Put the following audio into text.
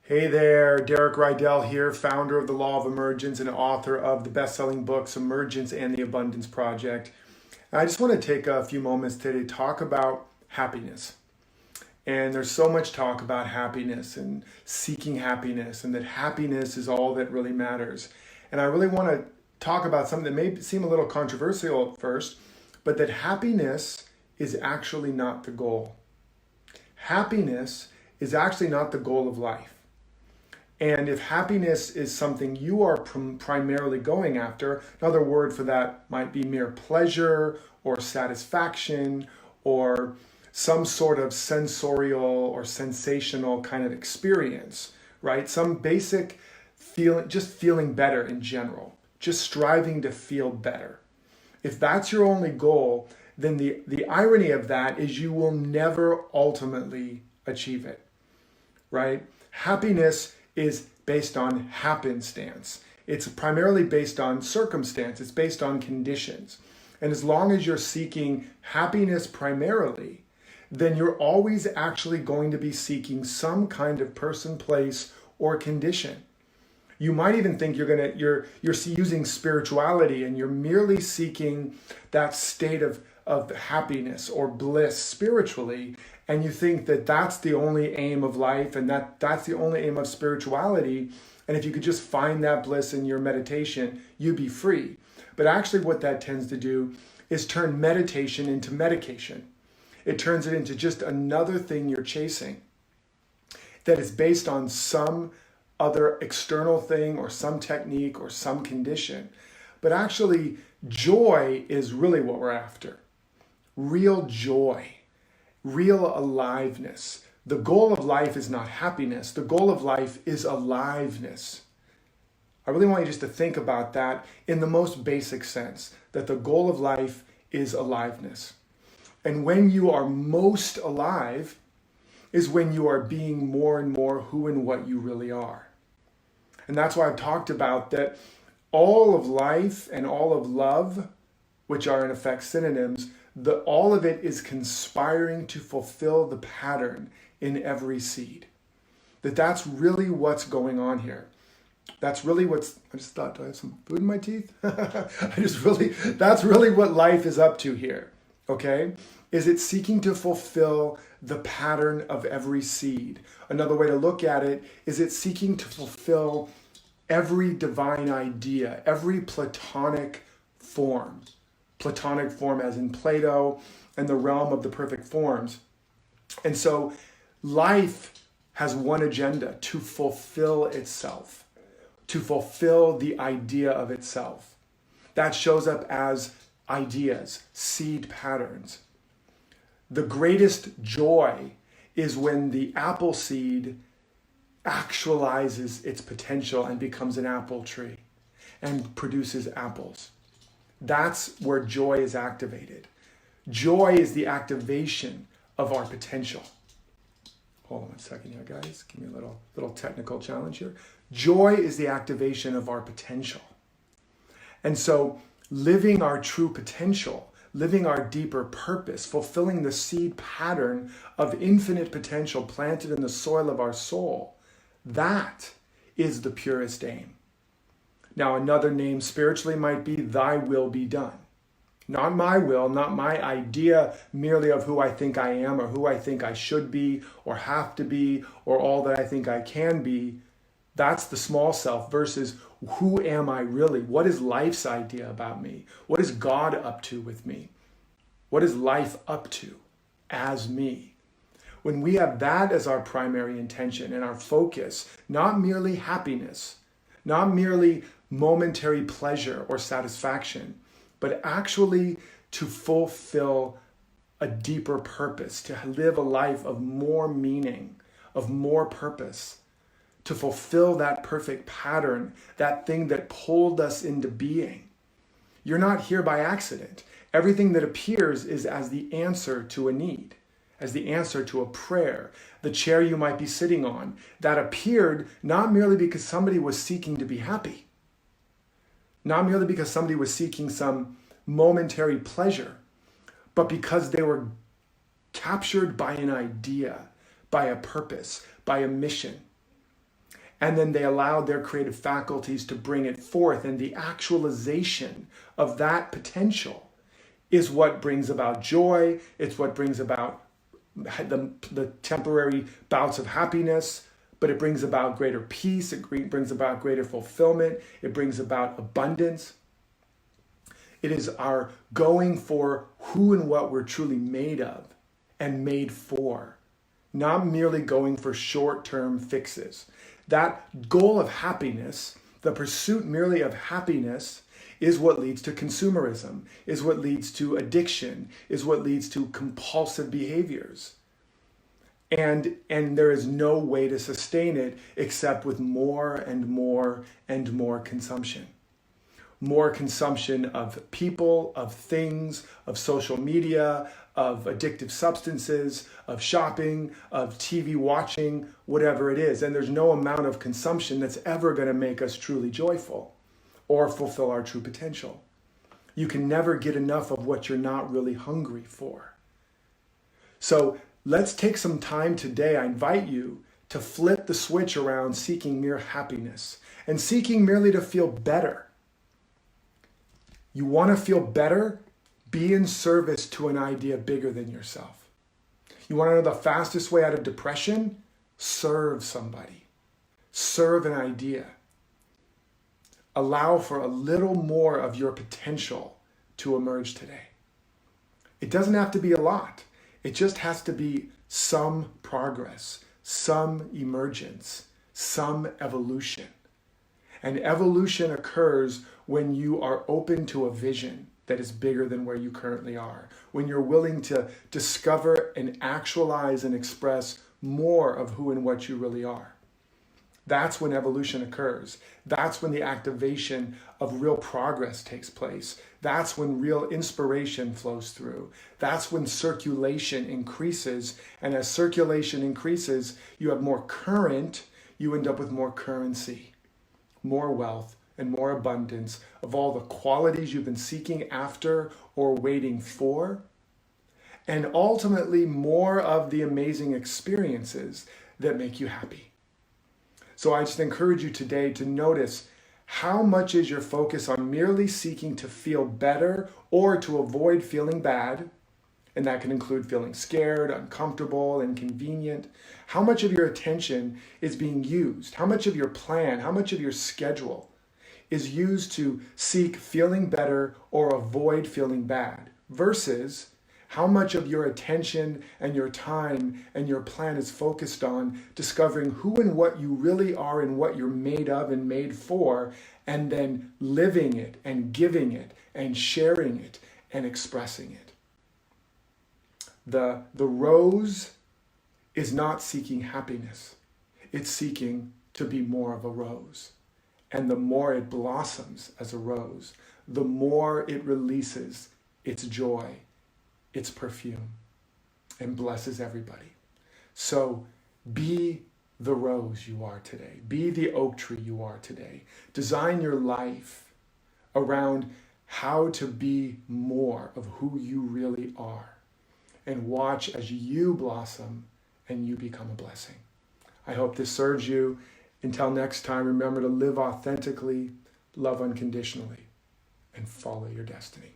Hey there, Derek Rydall here, founder of the Law of Emergence and author of the best-selling books Emergence and the Abundance Project. And I just want to take a few moments today to talk about happiness. And there's so much talk about happiness and seeking happiness, and that happiness is all that really matters. And I really want to talk about something that may seem a little controversial at first, but that happiness is actually not the goal. Happiness is actually not the goal of life. And if happiness is something you are primarily going after, another word for that might be mere pleasure or satisfaction or some sort of sensorial or sensational kind of experience, right? Some basic feeling, just feeling better in general, just striving to feel better. If that's your only goal, then the irony of that is you will never ultimately achieve it, right? Happiness is based on happenstance. It's primarily based on circumstance. It's based on conditions. And as long as you're seeking happiness primarily, then you're always actually going to be seeking some kind of person, place, or condition. You might even think you're using spirituality and you're merely seeking that state of happiness or bliss spiritually, and you think that that's the only aim of life and that's the only aim of spirituality, and if you could just find that bliss in your meditation, you'd be free. But actually what that tends to do is turn meditation into medication. It turns it into just another thing you're chasing that is based on some other external thing or some technique or some condition. But actually, joy is really what we're after. Real joy, real aliveness. The goal of life is not happiness. The goal of life is aliveness. I really want you just to think about that in the most basic sense, that the goal of life is aliveness. And when you are most alive is when you are being more and more who and what you really are. And that's why I've talked about that all of life and all of love, which are in effect synonyms, all of it is conspiring to fulfill the pattern in every seed. That's really what's going on here. That's really I just thought, do I have some food in my teeth? That's really what life is up to here, okay? Is it seeking to fulfill the pattern of every seed? Another way to look at it is it seeking to fulfill every divine idea, every Platonic form as in Plato and the realm of the perfect forms. And so life has one agenda: to fulfill itself, to fulfill the idea of itself. That shows up as ideas, seed patterns. The greatest joy is when the apple seed actualizes its potential and becomes an apple tree and produces apples. That's where joy is activated. Joy is the activation of our potential. Hold on one second here, guys. Give me a little technical challenge here. Joy is the activation of our potential. And so living our true potential, living our deeper purpose, fulfilling the seed pattern of infinite potential planted in the soil of our soul, that is the purest aim. Now, another name spiritually might be thy will be done. Not my will, not my idea merely of who I think I am or who I think I should be or have to be or all that I think I can be. That's the small self versus who am I really? What is life's idea about me? What is God up to with me? What is life up to as me? When we have that as our primary intention and our focus, not merely happiness, not merely momentary pleasure or satisfaction, but actually to fulfill a deeper purpose, to live a life of more meaning, of more purpose, to fulfill that perfect pattern, that thing that pulled us into being. You're not here by accident. Everything that appears is as the answer to a need, as the answer to a prayer. The chair you might be sitting on, that appeared not merely because somebody was seeking to be happy, not merely because somebody was seeking some momentary pleasure, but because they were captured by an idea, by a purpose, by a mission. and then they allowed their creative faculties to bring it forth. And the actualization of that potential is what brings about joy. It's what brings about the temporary bouts of happiness, but it brings about greater peace. It brings about greater fulfillment. It brings about abundance. It is our going for who and what we're truly made of and made for, not merely going for short-term fixes. That goal of happiness, the pursuit merely of happiness, is what leads to consumerism, is what leads to addiction, is what leads to compulsive behaviors. And there is no way to sustain it except with more and more and more consumption. More consumption of people, of things, of social media, of addictive substances, of shopping, of TV watching, whatever it is. And there's no amount of consumption that's ever going to make us truly joyful or fulfill our true potential. You can never get enough of what you're not really hungry for. So let's take some time today. I invite you to flip the switch around seeking mere happiness and seeking merely to feel better. You want to feel better? Be in service to an idea bigger than yourself. You want to know the fastest way out of depression? Serve somebody. Serve an idea. Allow for a little more of your potential to emerge today. It doesn't have to be a lot. It just has to be some progress, some emergence, some evolution. And evolution occurs when you are open to a vision that is bigger than where you currently are, when you're willing to discover and actualize and express more of who and what you really are. That's when evolution occurs. That's when the activation of real progress takes place. That's when real inspiration flows through. That's when circulation increases. And as circulation increases, you have more current, you end up with more currency, more wealth, and more abundance of all the qualities you've been seeking after or waiting for, and ultimately more of the amazing experiences that make you happy. So I just encourage you today to notice how much is your focus on merely seeking to feel better or to avoid feeling bad, and that can include feeling scared, uncomfortable, inconvenient. How much of your attention is being used? How much of your plan, how much of your schedule is used to seek feeling better or avoid feeling bad, versus how much of your attention and your time and your plan is focused on discovering who and what you really are and what you're made of and made for, and then living it and giving it and sharing it and expressing it. The rose is not seeking happiness. It's seeking to be more of a rose. And the more it blossoms as a rose, the more it releases its joy, its perfume, and blesses everybody. So be the rose you are today. Be the oak tree you are today. Design your life around how to be more of who you really are. And watch as you blossom and you become a blessing. I hope this serves you. Until next time, remember to live authentically, love unconditionally, and follow your destiny.